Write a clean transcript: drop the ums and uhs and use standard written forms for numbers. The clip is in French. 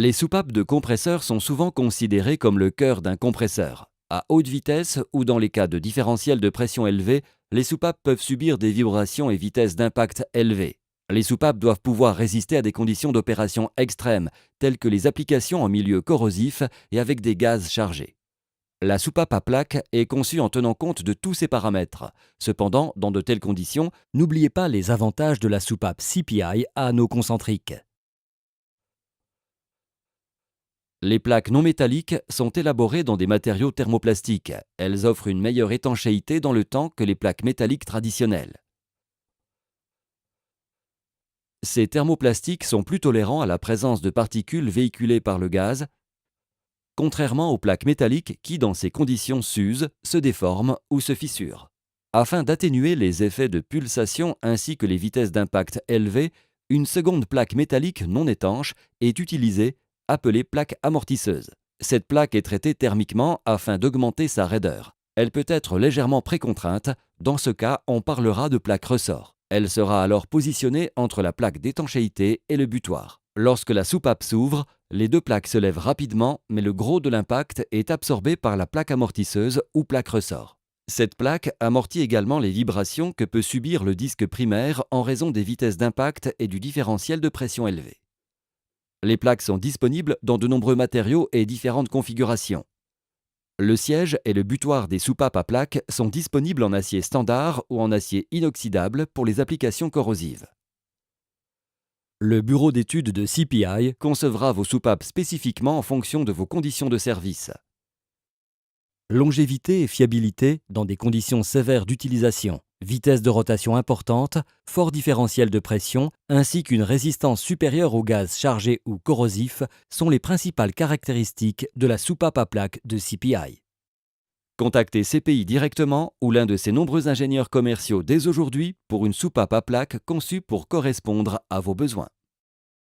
Les soupapes de compresseurs sont souvent considérées comme le cœur d'un compresseur. À haute vitesse ou dans les cas de différentiel de pression élevé, les soupapes peuvent subir des vibrations et vitesses d'impact élevées. Les soupapes doivent pouvoir résister à des conditions d'opération extrêmes, telles que les applications en milieu corrosif et avec des gaz chargés. La soupape à plaque est conçue en tenant compte de tous ces paramètres. Cependant, dans de telles conditions, n'oubliez pas les avantages de la soupape CPI à anneaux concentriques. Les plaques non métalliques sont élaborées dans des matériaux thermoplastiques. Elles offrent une meilleure étanchéité dans le temps que les plaques métalliques traditionnelles. Ces thermoplastiques sont plus tolérants à la présence de particules véhiculées par le gaz, contrairement aux plaques métalliques qui, dans ces conditions, s'usent, se déforment ou se fissurent. Afin d'atténuer les effets de pulsation ainsi que les vitesses d'impact élevées, une seconde plaque métallique non étanche est utilisée, appelée plaque amortisseuse. Cette plaque est traitée thermiquement afin d'augmenter sa raideur. Elle peut être légèrement précontrainte, dans ce cas on parlera de plaque ressort. Elle sera alors positionnée entre la plaque d'étanchéité et le butoir. Lorsque la soupape s'ouvre, les deux plaques se lèvent rapidement, mais le gros de l'impact est absorbé par la plaque amortisseuse ou plaque ressort. Cette plaque amortit également les vibrations que peut subir le disque primaire en raison des vitesses d'impact et du différentiel de pression élevé. Les plaques sont disponibles dans de nombreux matériaux et différentes configurations. Le siège et le butoir des soupapes à plaques sont disponibles en acier standard ou en acier inoxydable pour les applications corrosives. Le bureau d'études de CPI concevra vos soupapes spécifiquement en fonction de vos conditions de service. Longévité et fiabilité dans des conditions sévères d'utilisation, vitesse de rotation importante, fort différentiel de pression, ainsi qu'une résistance supérieure aux gaz chargés ou corrosifs sont les principales caractéristiques de la soupape à plaque de CPI. Contactez CPI directement ou l'un de ses nombreux ingénieurs commerciaux dès aujourd'hui pour une soupape à plaque conçue pour correspondre à vos besoins.